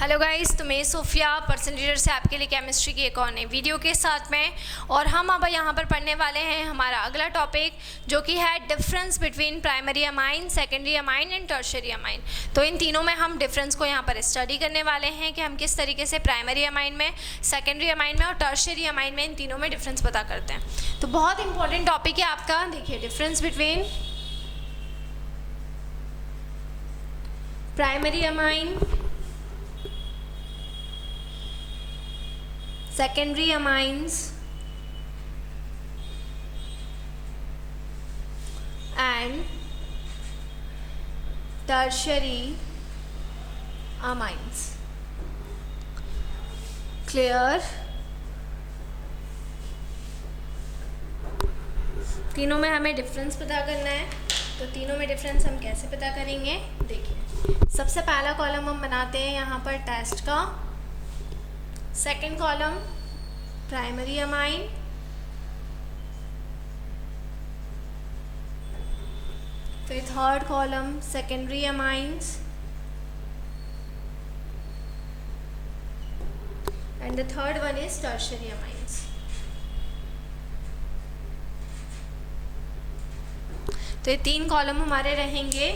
Hello guys, तो मैं Sophia person leader से आपके लिए केमिस्ट्री की एक और नई वीडियो के साथ में। और हम अब यहाँ पर पढ़ने वाले हैं हमारा अगला टॉपिक, जो कि है difference between primary amine, secondary amine and tertiary amine. तो इन तीनों में हम डिफरेंस को यहाँ पर स्टडी करने वाले हैं कि हम किस तरीके से प्राइमरी अमाइन में, सेकेंडरी अमाइन में और टर्शियरी अमाइन में इन तीनों में डिफरेंस पता करते हैं। तो बहुत इंपॉर्टेंट टॉपिक है आपका। देखिए, difference between primary amine, secondary amines and tertiary amines. Clear? तीनों में हमें डिफरेंस पता करना है। तो तीनों में डिफरेंस हम कैसे पता करेंगे? देखिए, सबसे पहला कॉलम हम बनाते हैं यहाँ पर टेस्ट का। सेकेंड कॉलम प्राइमरी अमाइन, फिर third column secondary amines and the third one is tertiary amines. तो ये तीन कॉलम हमारे रहेंगे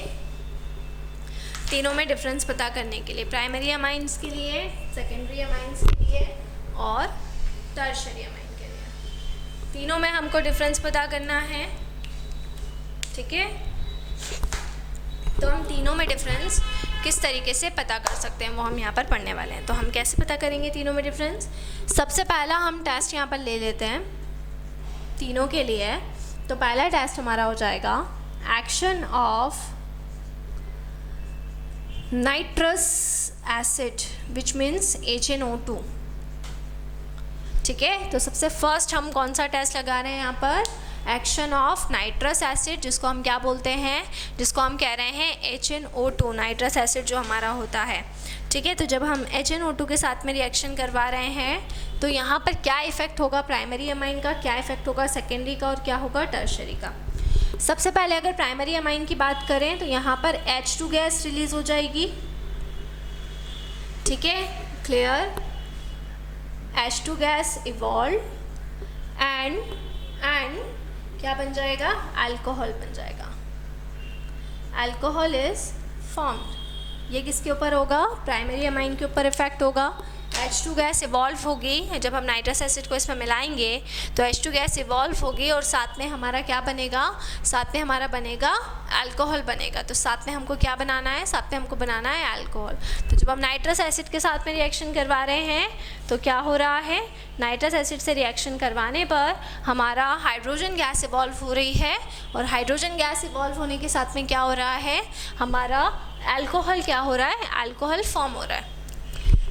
तीनों में डिफरेंस पता करने के लिए, प्राइमरी अमाइंस के लिए, सेकेंडरी अमाइंस के लिए और टर्शियरी अमाइन के लिए। तीनों में हमको डिफरेंस पता करना है, ठीक है। तो हम तीनों में डिफरेंस किस तरीके से पता कर सकते हैं वो हम यहाँ पर पढ़ने वाले हैं। तो हम कैसे पता करेंगे तीनों में डिफरेंस? सबसे पहला हम टेस्ट यहाँ पर ले लेते हैं तीनों के लिए। तो पहला टेस्ट हमारा हो जाएगा action of nitrous acid which means HNO2, ठीक है। तो सबसे फर्स्ट हम कौन सा टेस्ट लगा रहे हैं यहाँ पर? एक्शन ऑफ नाइट्रस एसिड, जिसको हम क्या बोलते हैं, जिसको हम कह रहे हैं HNO2, नाइट्रस एसिड जो हमारा होता है, ठीक है। तो जब हम HNO2 के साथ में रिएक्शन करवा रहे हैं तो यहाँ पर क्या इफेक्ट होगा प्राइमरी अमाइन का, क्या इफेक्ट होगा सेकेंडरी का और क्या होगा टर्शियरी का। सबसे पहले अगर प्राइमरी अमाइन की बात करें तो यहाँ पर H2 गैस रिलीज हो जाएगी, ठीक है, clear. H2 gas evolve and क्या बन जाएगा? अल्कोहल बन जाएगा। Alcohol is formed. ये किसके ऊपर होगा? प्राइमरी अमाइन के ऊपर इफेक्ट होगा। H2 गैस इवॉल्व होगी, जब हम नाइट्रस एसिड को इसमें मिलाएंगे तो H2 गैस इवॉल्व होगी और साथ में हमारा क्या बनेगा? साथ में हमारा बनेगा अल्कोहल बनेगा। तो साथ में हमको क्या बनाना है? साथ में हमको बनाना है अल्कोहल। तो जब हम नाइट्रस एसिड के साथ में रिएक्शन करवा रहे हैं तो क्या हो रहा है? नाइट्रस एसिड से रिएक्शन करवाने पर हमारा हाइड्रोजन गैस इवॉल्व हो रही है और हाइड्रोजन गैस इवॉल्व होने के साथ में क्या हो रहा है? हमारा अल्कोहल क्या हो रहा है? अल्कोहल फॉर्म हो रहा है।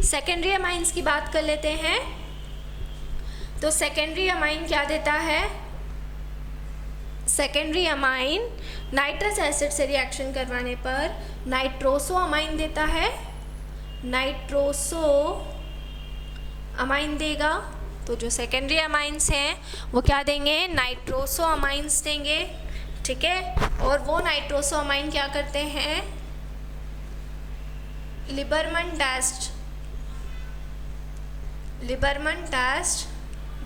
सेकेंडरी अमाइंस की बात कर लेते हैं। तो सेकेंडरी अमाइन क्या देता है? सेकेंडरी अमाइन नाइट्रस एसिड से रिएक्शन करवाने पर नाइट्रोसो अमाइन देता है, नाइट्रोसो अमाइन देगा। तो जो सेकेंडरी अमाइंस हैं वो क्या देंगे? नाइट्रोसो अमाइंस देंगे, ठीक है। और वो नाइट्रोसो अमाइन क्या करते हैं? लिबरमन टेस्ट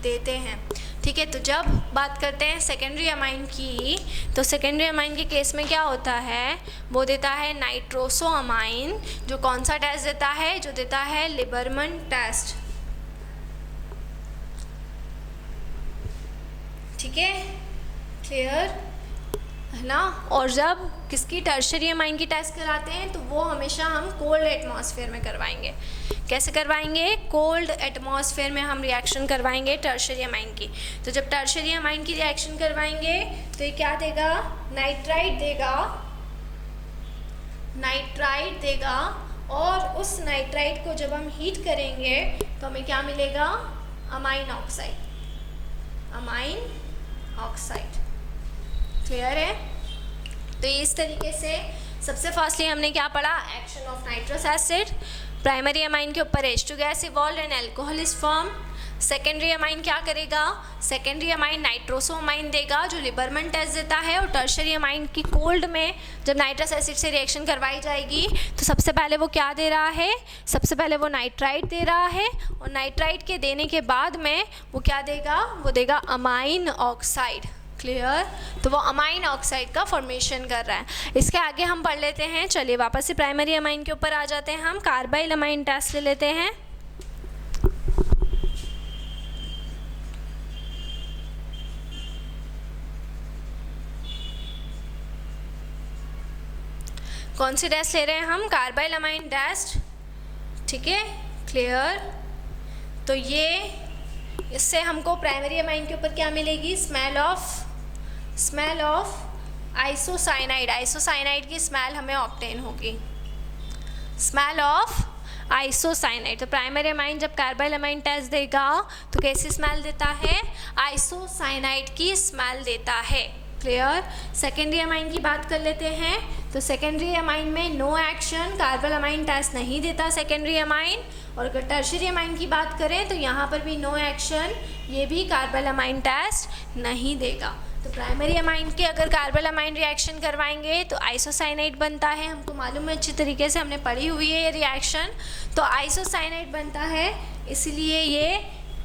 देते हैं, ठीक है। तो जब बात करते हैं सेकेंडरी अमाइन की, तो सेकेंडरी अमाइन के केस में क्या होता है? वो देता है नाइट्रोसो अमाइन, जो कौन सा टेस्ट देता है? जो देता है लिबरमन टेस्ट, ठीक है, क्लियर है ना। और जब किसकी टर्शियरी अमाइन की टेस्ट कराते हैं तो वो हमेशा हम कोल्ड एटमॉस्फेयर में करवाएंगे। कैसे करवाएंगे? कोल्ड एटमॉस्फेयर में हम रिएक्शन करवाएंगे टर्शियरी अमाइन की। तो जब टर्शियरी अमाइन की रिएक्शन करवाएंगे तो ये क्या देगा? नाइट्राइट देगा। और उस नाइट्राइट को जब हम हीट करेंगे तो हमें क्या मिलेगा? Amine oxide. क्लियर है? तो इस तरीके से सबसे फर्स्टली हमने क्या पढ़ा? Action of nitrous acid, primary amine के ऊपर H2 gas evolve and alcohol is form. Secondary amine क्या करेगा, सेकेंडरी अमाइन नाइट्रोसोअमाइन देगा जो लिबरमैन टेस्ट देता है, और टर्शरी अमाइन की कोल्ड में जब नाइट्रस एसिड से रिएक्शन करवाई जाएगी तो सबसे पहले वो क्या दे रहा है, सबसे पहले वो नाइट्राइट दे रहा है, और नाइट्राइट के देने के बाद में वो क्या देगा, वो देगा अमाइन ऑक्साइड। क्लियर, तो वो अमाइन ऑक्साइड का फॉर्मेशन कर रहा है। इसके आगे हम पढ़ लेते हैं, चलिए वापस से प्राइमरी अमाइन के ऊपर आ जाते हैं, हम कार्बाइल अमाइन टेस्ट ले लेते हैं। कौन सी टेस्ट ले रहे हैं हम, कार्बाइल अमाइन टेस्ट, ठीक है, क्लियर। तो ये इससे हमको प्राइमरी अमाइन के ऊपर क्या मिलेगी, स्मेल ऑफ आइसोसाइनाइड, आइसोसाइनाइड की स्मेल हमें ऑब्टेन होगी, स्मेल ऑफ आइसोसाइनाइड। तो प्राइमरी अमाइन जब कार्बाइल अमाइन टेस्ट देगा तो कैसी स्मेल देता है, आइसोसाइनाइड की स्मेल देता है। क्लियर। सेकेंडरी अमाइन की बात कर लेते हैं, तो सेकेंडरी अमाइन में no action, carbyl amine test नहीं देता सेकेंडरी अमाइन, और अगर टर्शियरी अमाइन की बात करें तो यहाँ पर भी नो एक्शन, ये भी कार्बाइल अमाइन टेस्ट नहीं देगा। तो प्राइमरी अमाइन के अगर कार्बाइल अमाइन रिएक्शन करवाएंगे तो आइसोसाइनाइड बनता है, हमको मालूम है अच्छी तरीके से, हमने पढ़ी हुई है ये रिएक्शन, तो आइसोसाइनाइड बनता है, इसलिए ये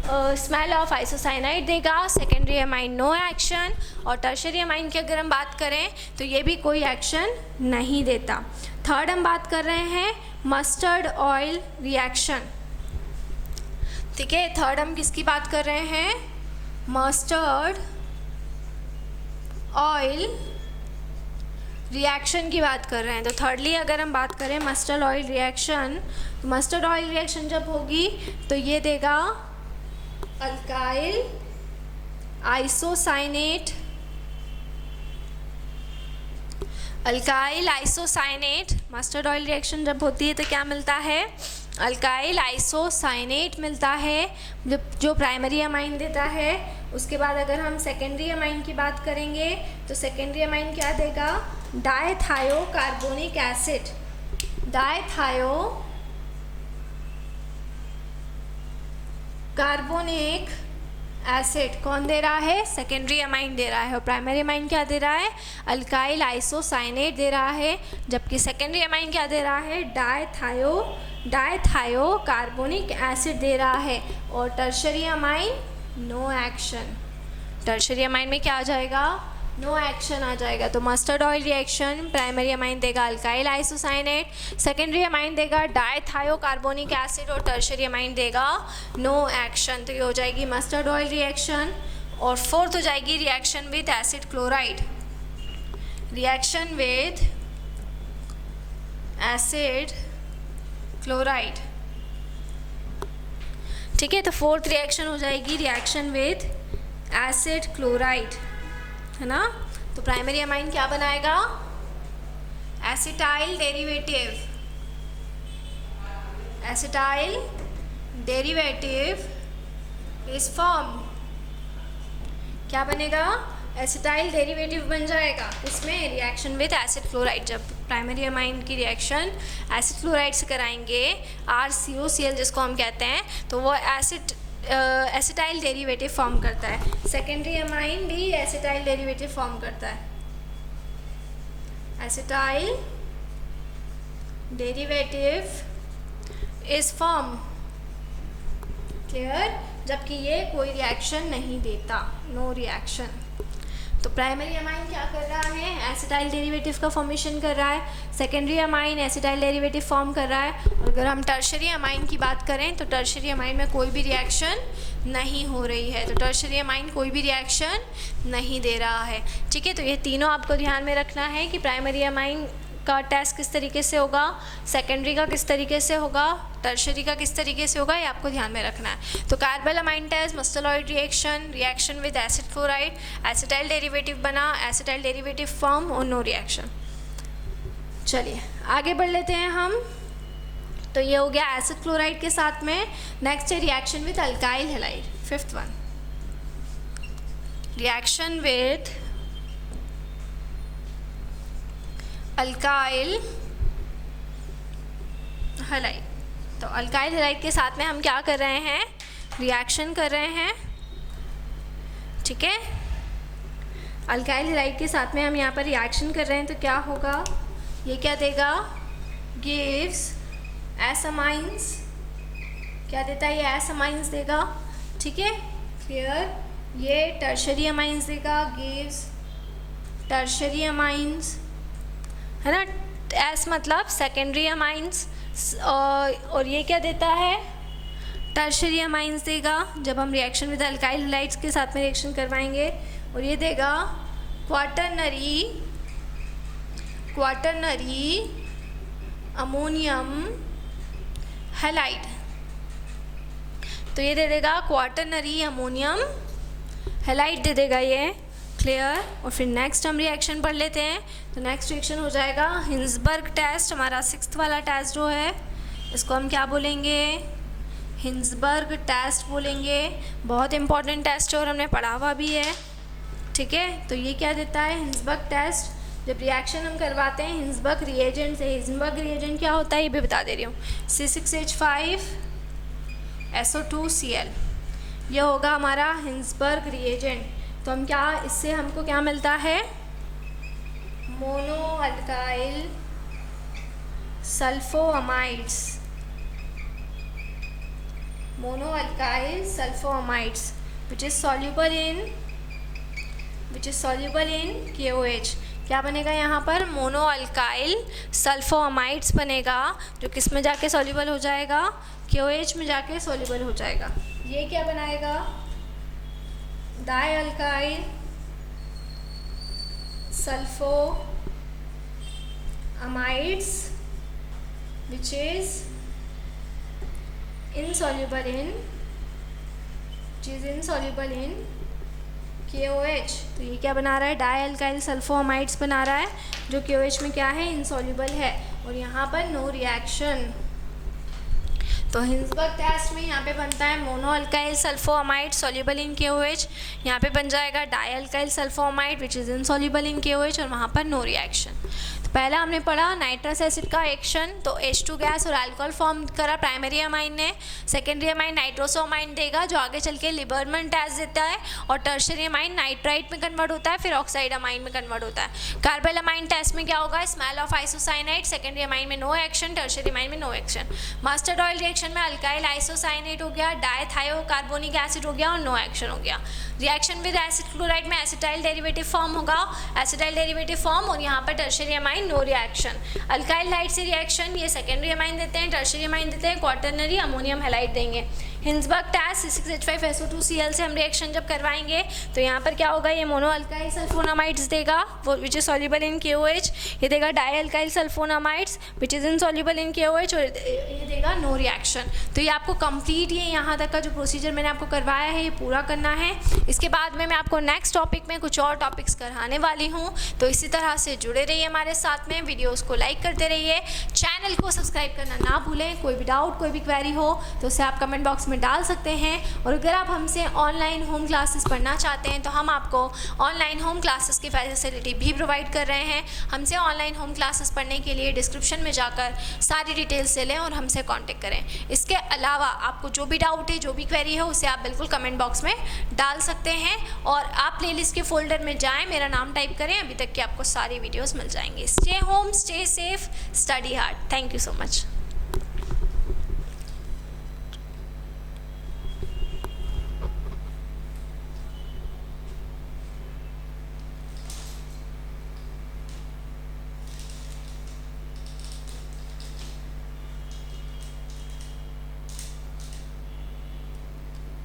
स्मेल ऑफ आइसोसाइनाइड देगा। सेकेंडरी अमाइन नो एक्शन, और टर्शियरी अमाइन की अगर हम बात करें तो ये भी कोई एक्शन नहीं देता। थर्ड हम बात कर रहे हैं मस्टर्ड ऑयल रिएक्शन, ठीक है। थर्ड हम किसकी बात कर रहे हैं, मस्टर्ड ऑयल रिएक्शन की बात कर रहे हैं। तो थर्डली अगर हम बात करें मस्टर्ड ऑयल रिएक्शन, तो मस्टर्ड ऑयल रिएक्शन जब होगी तो ये देगा alkyl isocyanate, alkyl isocyanate, mustard oil reaction जब होती है तो क्या मिलता है, अल्काइल आइसोसाइनेट मिलता है जो प्राइमरी अमाइन देता है। उसके बाद अगर हम सेकेंडरी अमाइन की बात करेंगे तो सेकेंडरी अमाइन क्या देगा, dithiocarbonic acid, डायथायो carbonic acid कौन दे रहा है, सेकेंडरी अमाइन दे रहा है, और प्राइमरी अमाइन क्या दे रहा है, अल्काइल आइसोसाइनेट दे रहा है, जबकि सेकेंडरी अमाइन क्या दे रहा है, डायथायो कार्बोनिक एसिड दे रहा है। और tertiary amine no action, tertiary amine में क्या आ जाएगा, नो एक्शन आ जाएगा। तो mustard oil reaction primary amine देगा अल्काइल आइसोसाइनेट, सेकेंडरी अमाइन देगा डायथायो कार्बोनिक एसिड, और टर्शरी अमाइन देगा नो एक्शन। तो ये हो जाएगी मस्टर्ड ऑयल रिएक्शन। और फोर्थ हो जाएगी reaction with acid chloride, reaction with acid chloride, ठीक है। तो फोर्थ रिएक्शन हो जाएगी रिएक्शन विद एसिड क्लोराइड, है ना। तो प्राइमरी अमाइन क्या बनाएगा, acetyl derivative, acetyl derivative is form, क्या बनेगा, एसिटाइल डेरिवेटिव बन जाएगा, इसमें रिएक्शन विद एसिड क्लोराइड। जब प्राइमरी अमाइन की रिएक्शन एसिड क्लोराइड से कराएंगे, RCOCl जिसको हम कहते हैं, तो वो एसिटाइल डेरिवेटिव फॉर्म करता है। सेकेंडरी अमाइन भी एसिटाइल डेरिवेटिव फॉर्म करता है, acetyl derivative is form, clear, जबकि ये कोई रिएक्शन नहीं देता, नो रिएक्शन। तो प्राइमरी अमाइन क्या कर रहा है, एसिटाइल डेरिवेटिव का फॉर्मेशन कर रहा है, secondary amine acetyl derivative form कर रहा है। और अगर हम टर्शरी अमाइन की बात करें तो टर्शरी अमाइन में कोई भी रिएक्शन नहीं हो रही है, तो टर्शरी अमाइन कोई भी रिएक्शन नहीं दे रहा है, ठीक है। तो ये तीनों आपको ध्यान में रखना है कि प्राइमरी अमाइन का टेस्ट किस तरीके से होगा, सेकेंडरी का किस तरीके से होगा, टर्शरी का किस तरीके से होगा, ये आपको ध्यान में रखना है। तो carbyl amine test, mustard oil reaction, reaction with acid chloride, acetyl derivative बना, एसिटाइल डेरिवेटिव फॉर्म और नो रिएक्शन। चलिए आगे बढ़ लेते हैं हम। तो ये हो गया एसिड क्लोराइड के साथ में। नेक्स्ट है reaction with alkyl halide, fifth one, reaction with alkyl halide. तो अल्काइल हैलाइड के साथ में हम क्या कर रहे हैं, रिएक्शन कर रहे हैं, ठीक है। अल्काइल हैलाइड के साथ में हम यहाँ पर रिएक्शन कर रहे हैं, तो क्या होगा, ये क्या देगा, गिव्स एस अमाइंस, क्या देता है, ये एस अमाइंस देगा, ठीक है, क्लियर। ये टर्शरी अमाइंस देगा, गिव्स टर्शरी अमाइंस, है ना, एस मतलब सेकेंडरी अमाइंस, और ये क्या देता है, टर्शरी अमाइंस देगा जब हम रिएक्शन विद अल्काइल हैलाइड्स के साथ में रिएक्शन करवाएंगे। और ये देगा क्वाटरनरी अमोनियम हैलाइड, तो ये दे देगा क्वाटरनरी अमोनियम हैलाइड दे देगा ये, क्लियर। और फिर नेक्स्ट हम रिएक्शन पढ़ लेते हैं। तो नेक्स्ट रिएक्शन हो जाएगा हिंसबर्ग टेस्ट, हमारा 6th वाला टेस्ट जो है, इसको हम क्या बोलेंगे, हिंसबर्ग टेस्ट बोलेंगे। बहुत इंपॉर्टेंट टेस्ट है और हमने पढ़ा हुआ भी है, ठीक है। तो ये क्या देता है, हिंसबर्ग टेस्ट, जब रिएक्शन हम करवाते हैं हिंसबर्ग रिएजेंट से, हिंसबर्ग रिएजेंट क्या होता है ये भी बता दे रही हूँ, C6H5SO2Cl, ये होगा हमारा हिंसबर्ग रिएजेंट। तो हम क्या, इससे हमको क्या मिलता है, mono alkyl sulphonamides, which is soluble in KOH। क्या बनेगा यहाँ पर, मोनो अल्काइल सल्फोअमाइड्स बनेगा, जो किस में जाके सॉल्युबल हो जाएगा, KOH में जाके सॉल्युबल हो जाएगा। ये क्या बनाएगा, di alkyl sulphonamides which is insoluble in KOH। तो ये क्या बना रहा है, डाई अल्काइल सल्फोअमाइड्स बना रहा है, जो KOH में क्या है, इनसॉल्युबल है। और यहाँ पर नो रिएक्शन। तो हिंसबर्ग टेस्ट में यहाँ पे बनता है mono alkyl sulphonamide soluble in KOH, यहाँ पे बन जाएगा di alkyl sulphonamide which is insoluble in KOH, और वहाँ पर नो रिएक्शन। तो पहला हमने पढ़ा नाइट्रस एसिड का एक्शन, तो H2 गैस और अल्कोहल फॉर्म करा प्राइमरी अमाइन ने, सेकेंडरी अमाइन नाइट्रोसोअमाइन देगा जो आगे चल के लिबरमन टेस्ट देता है, और टर्शरी अमाइन नाइट्राइट में कन्वर्ट होता है, फिर ऑक्साइड अमाइन में कन्वर्ट होता है। कार्बल अमाइन टेस्ट में क्या होगा, smell of isocyanide, secondary amine में नो एक्शन, टर्शरी अमाइन में no action. Mustard oil reaction में अल्काइल आइसोसाइनेट हो गया, डायथायोकार्बोनिक एसिड हो गया और नो एक्शन हो गया। रिएक्शन विद एसिड क्लोराइड में एसिटाइल डेरिवेटिव फॉर्म होगा, एसिटाइल डेरिवेटिव फॉर्म, और यहाँ पर tertiary amine no reaction. Alkyl halide से रिएक्शन, ये सेकेंडरी अमाइन देते हैं, टर्शरी अमाइन देते हैं, क्वाटरनरी अमोनियम हैलाइड देंगे। हिंसबर्ग टेस्ट C6H5SO2Cl से हम रिएक्शन जब करवाएंगे तो यहाँ पर क्या होगा, ये मोनो अल्काइल सल्फोनामाइड्स देगा वो which is soluble in KOH, ये देगा di alkyl sulphonamides which is insoluble in KOH, और ये देगा नो रिएक्शन। तो ये आपको कंप्लीट, ये यहाँ तक का जो प्रोसीजर मैंने आपको करवाया है ये पूरा करना है। इसके बाद में मैं आपको नेक्स्ट टॉपिक में कुछ और टॉपिक्स कराने वाली हूँ, तो इसी तरह से जुड़े रहिए हमारे साथ में, वीडियोज़ को लाइक करते रहिए, चैनल को सब्सक्राइब करना ना भूलें। कोई भी डाउट, कोई भी क्वेरी हो तो उसे आप कमेंट बॉक्स में डाल सकते हैं। और अगर आप हमसे ऑनलाइन होम क्लासेस पढ़ना चाहते हैं तो हम आपको ऑनलाइन होम क्लासेस की फैसिलिटी भी प्रोवाइड कर रहे हैं। हमसे ऑनलाइन होम क्लासेस पढ़ने के लिए डिस्क्रिप्शन में जाकर सारी डिटेल्स ले लें और हमसे कांटेक्ट करें। इसके अलावा आपको जो भी डाउट है, जो भी क्वेरी है, उसे आप बिल्कुल कमेंट बॉक्स में डाल सकते हैं, और आप प्लेलिस्ट के फोल्डर में जाएँ, मेरा नाम टाइप करें, अभी तक की आपको सारी वीडियोज़ मिल जाएंगी। Stay home, stay safe, study hard. Thank you so much.